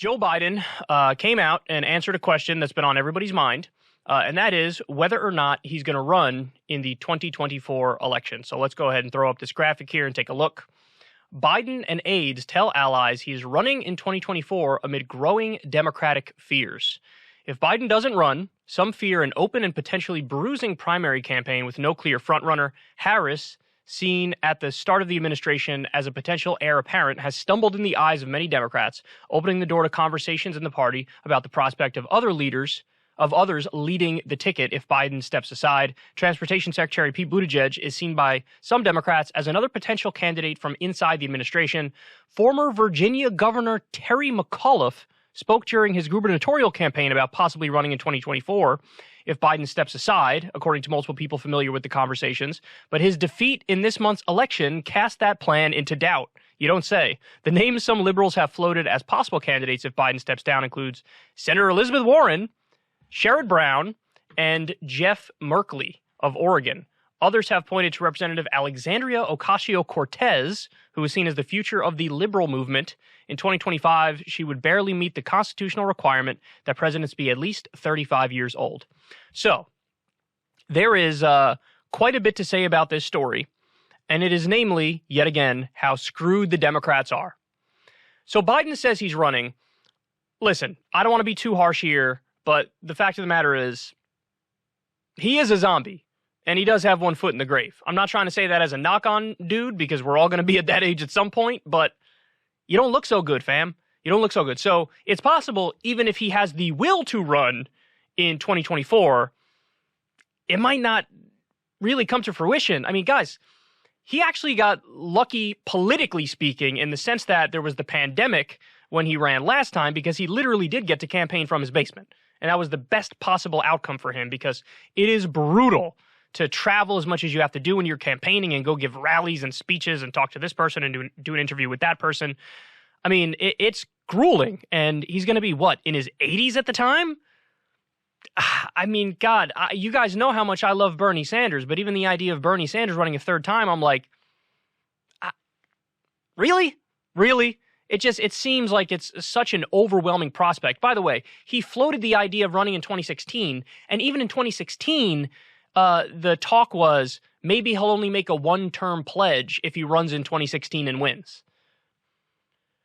Joe Biden came out and answered a question that's been on everybody's mind, and that is whether or not he's going to run in the 2024 election. So let's go ahead and throw up this graphic here and take a look. Biden and aides tell allies he's running in 2024 amid growing Democratic fears. If Biden doesn't run, some fear an open and potentially bruising primary campaign with no clear frontrunner. Harris, seen at the start of the administration as a potential heir apparent, has stumbled in the eyes of many Democrats, opening the door to conversations in the party about the prospect of others leading the ticket if Biden steps aside. Transportation Secretary Pete Buttigieg is seen by some Democrats as another potential candidate from inside the administration. Former Virginia Governor Terry McAuliffe spoke during his gubernatorial campaign about possibly running in 2024 if Biden steps aside, according to multiple people familiar with the conversations. But his defeat in this month's election cast that plan into doubt. You don't say. The names some liberals have floated as possible candidates if Biden steps down includes Senator Elizabeth Warren, Sherrod Brown, and Jeff Merkley of Oregon. Others have pointed to Representative Alexandria Ocasio-Cortez, who is seen as the future of the liberal movement. In 2025, she would barely meet the constitutional requirement that presidents be at least 35 years old. So, there is quite a bit to say about this story, and it is namely, yet again, how screwed the Democrats are. So Biden says he's running. Listen, I don't want to be too harsh here, but the fact of the matter is, he is a zombie. And he does have one foot in the grave. I'm not trying to say that as a knock on dude, because we're all going to be at that age at some point, but you don't look so good, fam. You don't look so good. So it's possible, even if he has the will to run in 2024, it might not really come to fruition. I mean, guys, he actually got lucky politically speaking in the sense that there was the pandemic when he ran last time, because he literally did get to campaign from his basement. And that was the best possible outcome for him, because it is brutal to travel as much as you have to do when you're campaigning and go give rallies and speeches and talk to this person and do an interview with that person. I mean, it's grueling. And he's going to be, what, in his 80s at the time? I mean, God, you guys know how much I love Bernie Sanders, but even the idea of Bernie Sanders running a third time, I'm like, really? Really? It seems like it's such an overwhelming prospect. By the way, he floated the idea of running in 2016, and even in 2016, the talk was maybe he'll only make a one-term pledge if he runs in 2016 and wins.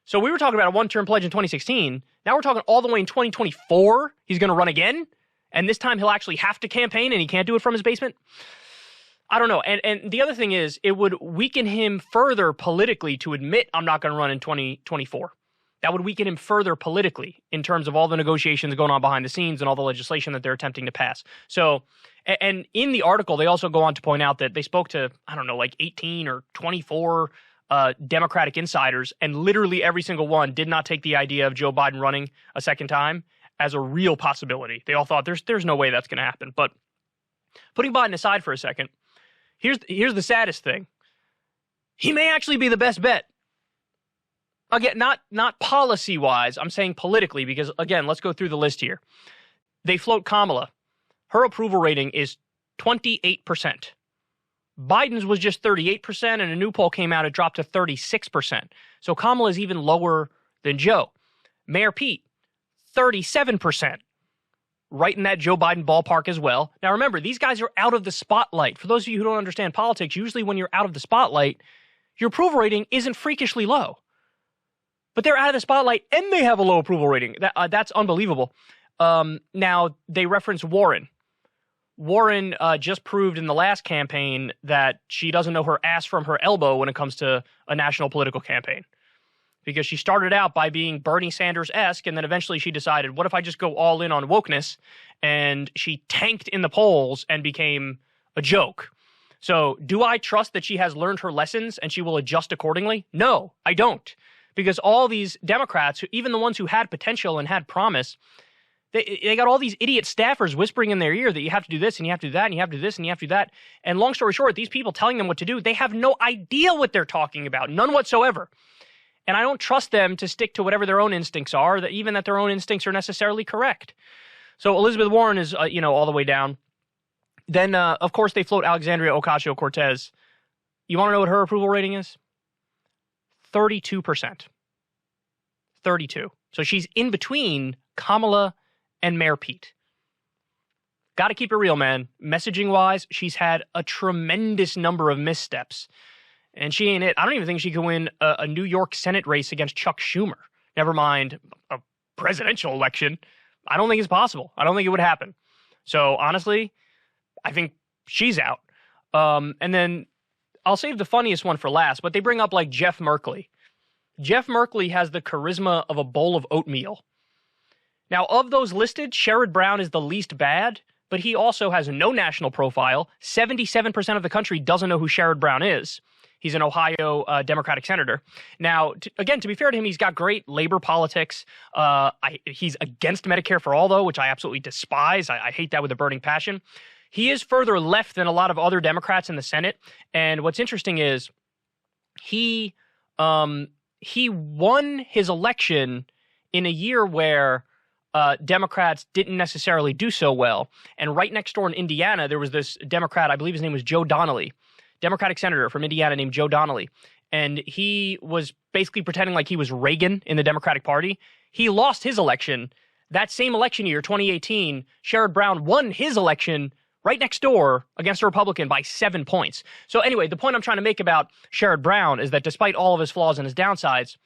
So we were talking about a one-term pledge in 2016. Now we're talking all the way in 2024. He's going to run again. And this time he'll actually have to campaign and he can't do it from his basement. I don't know. And the other thing is, it would weaken him further politically to admit I'm not going to run in 2024. That would weaken him further politically in terms of all the negotiations going on behind the scenes and all the legislation that they're attempting to pass. So, and in the article, they also go on to point out that they spoke to, I don't know, like 18 or 24 Democratic insiders, and literally every single one did not take the idea of Joe Biden running a second time as a real possibility. They all thought there's no way that's going to happen. But putting Biden aside for a second, here's the saddest thing. He may actually be the best bet. Again, not policy-wise, I'm saying politically, because, again, let's go through the list here. They float Kamala. Her approval rating is 28%. Biden's was just 38%, and a new poll came out, it dropped to 36%. So Kamala is even lower than Joe. Mayor Pete, 37%. Right in that Joe Biden ballpark as well. Now remember, these guys are out of the spotlight. For those of you who don't understand politics, usually when you're out of the spotlight, your approval rating isn't freakishly low. But they're out of the spotlight and they have a low approval rating. That's unbelievable. Now, they reference Warren. Warren just proved in the last campaign that she doesn't know her ass from her elbow when it comes to a national political campaign. Because she started out by being Bernie Sanders-esque, and then eventually she decided, what if I just go all in on wokeness? And she tanked in the polls and became a joke. So do I trust that she has learned her lessons and she will adjust accordingly? No, I don't. Because all these Democrats, even the ones who had potential and had promise, they got all these idiot staffers whispering in their ear that you have to do this and you have to do that and you have to do this and you have to do that. And long story short, these people telling them what to do, they have no idea what they're talking about, none whatsoever. And I don't trust them to stick to whatever their own instincts are, that even that their own instincts are necessarily correct. So Elizabeth Warren is, all the way down. Then, of course, they float Alexandria Ocasio-Cortez. You want to know what her approval rating is? 32%. 32. So she's in between Kamala and Mayor Pete. Got to keep it real, man. Messaging-wise, she's had a tremendous number of missteps. And she ain't it. I don't even think she can win a New York Senate race against Chuck Schumer. Never mind a presidential election. I don't think it's possible. I don't think it would happen. So, honestly, I think she's out. And then I'll save the funniest one for last, but they bring up, like, Jeff Merkley. Jeff Merkley has the charisma of a bowl of oatmeal. Now, of those listed, Sherrod Brown is the least bad, but he also has no national profile. 77% of the country doesn't know who Sherrod Brown is. He's an Ohio Democratic senator. Now, again, to be fair to him, he's got great labor politics. He's against Medicare for All, though, which I absolutely despise. I hate that with a burning passion. He is further left than a lot of other Democrats in the Senate. And what's interesting is he won his election in a year where Democrats didn't necessarily do so well. And right next door in Indiana, there was this Democrat, I believe his name was Joe Donnelly, Democratic senator from Indiana named Joe Donnelly. And he was basically pretending like he was Reagan in the Democratic Party. He lost his election. That same election year, 2018, Sherrod Brown won his election right next door against a Republican by 7 points. So anyway, the point I'm trying to make about Sherrod Brown is that despite all of his flaws and his downsides,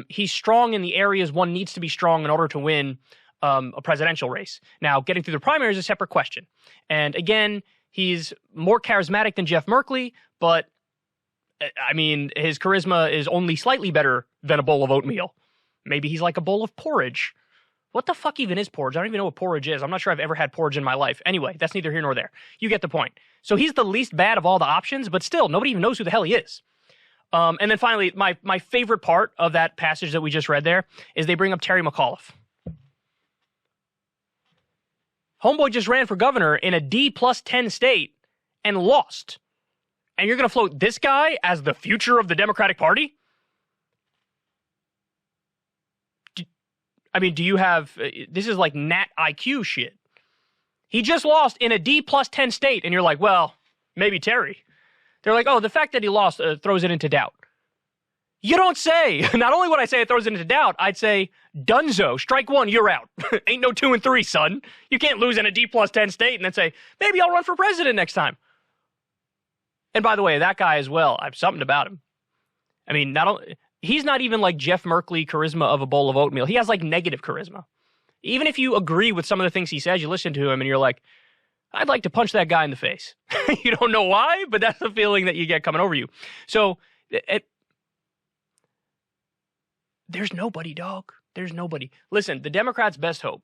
he's strong in the areas one needs to be strong in order to win a presidential race. Now, getting through the primary is a separate question. And again, he's more charismatic than Jeff Merkley, but, I mean, his charisma is only slightly better than a bowl of oatmeal. Maybe he's like a bowl of porridge. What the fuck even is porridge? I don't even know what porridge is. I'm not sure I've ever had porridge in my life. Anyway, that's neither here nor there. You get the point. So he's the least bad of all the options, but still, nobody even knows who the hell he is. And then finally, my favorite part of that passage that we just read there is they bring up Terry McAuliffe. Homeboy just ran for governor in a D+10 state and lost. And you're going to float this guy as the future of the Democratic Party? Do you have... This is like Nat IQ shit. He just lost in a D+10 state, and you're like, well, maybe Terry. They're like, oh, the fact that he lost throws it into doubt. You don't say. Not only would I say it throws it into doubt, I'd say, dunzo, strike one, you're out. Ain't no 2 and 3, son. You can't lose in a D+10 state and then say, maybe I'll run for president next time. And by the way, that guy as well, I have something about him. I mean, he's not even like Jeff Merkley charisma of a bowl of oatmeal. He has like negative charisma. Even if you agree with some of the things he says, you listen to him and you're like, I'd like to punch that guy in the face. You don't know why, but that's the feeling that you get coming over you. So, there's nobody, dog. There's nobody. Listen, the Democrats' best hope.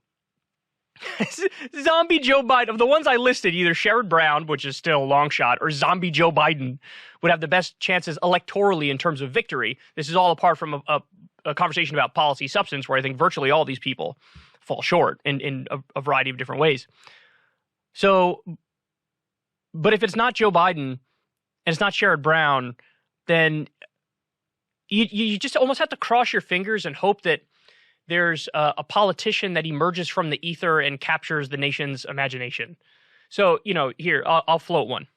Zombie Joe Biden. Of the ones I listed, either Sherrod Brown, which is still a long shot, or zombie Joe Biden would have the best chances electorally in terms of victory. This is all apart from a conversation about policy substance, where I think virtually all these people fall short in a variety of different ways. So, but if it's not Joe Biden and it's not Sherrod Brown, then you just almost have to cross your fingers and hope that there's a politician that emerges from the ether and captures the nation's imagination. So, here, I'll float one.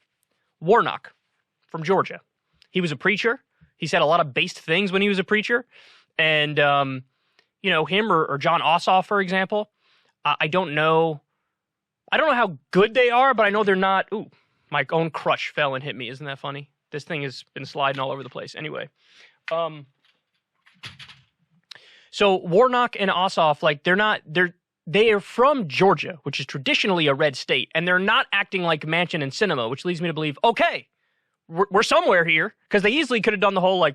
Warnock from Georgia. He was a preacher. He said a lot of based things when he was a preacher. And, him or John Ossoff, for example, I don't know how good they are, but I know they're not. Ooh, my own crutch fell and hit me. Isn't that funny? This thing has been sliding all over the place. Anyway. So Warnock and Ossoff, they are from Georgia, which is traditionally a red state, and they're not acting like Manchin and Sinema, which leads me to believe, okay, we're somewhere here, because they easily could have done the whole,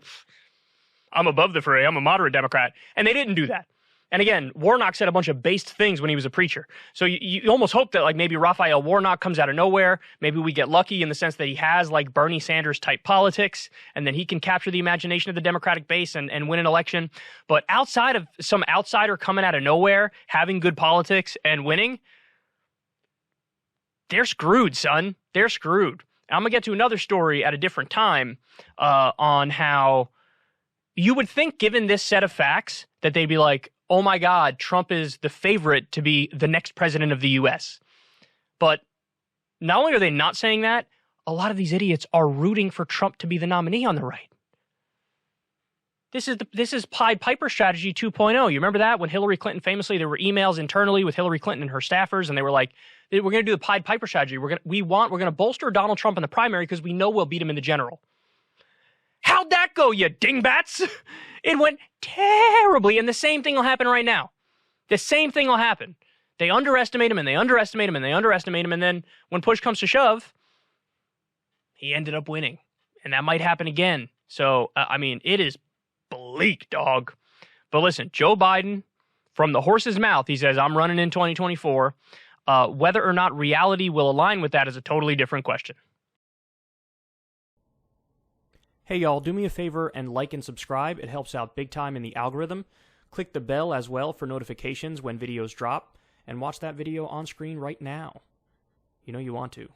I'm above the fray, I'm a moderate Democrat, and they didn't do that. And again, Warnock said a bunch of based things when he was a preacher. So you almost hope that maybe Raphael Warnock comes out of nowhere. Maybe we get lucky in the sense that he has Bernie Sanders type politics, and then he can capture the imagination of the Democratic base and win an election. But outside of some outsider coming out of nowhere, having good politics and winning, they're screwed, son. They're screwed. I'm going to get to another story at a different time on how you would think, given this set of facts, that they'd be like, oh my God, Trump is the favorite to be the next president of the U.S. But not only are they not saying that, a lot of these idiots are rooting for Trump to be the nominee on the right. This is Pied Piper strategy 2.0. You remember that when Hillary Clinton famously, there were emails internally with Hillary Clinton and her staffers, and they were like, "We're going to do the Pied Piper strategy. We're going to bolster Donald Trump in the primary because we know we'll beat him in the general." How'd that go, you dingbats? It went terribly, and the same thing will happen right now. The same thing will happen. They underestimate him, and they underestimate him, and they underestimate him, and then when push comes to shove, he ended up winning. And that might happen again. So, I mean, it is bleak, dog. But listen, Joe Biden, from the horse's mouth, he says, I'm running in 2024. Whether or not reality will align with that is a totally different question. Hey, y'all, do me a favor and like and subscribe. It helps out big time in the algorithm. Click the bell as well for notifications when videos drop. And watch that video on screen right now. You know you want to.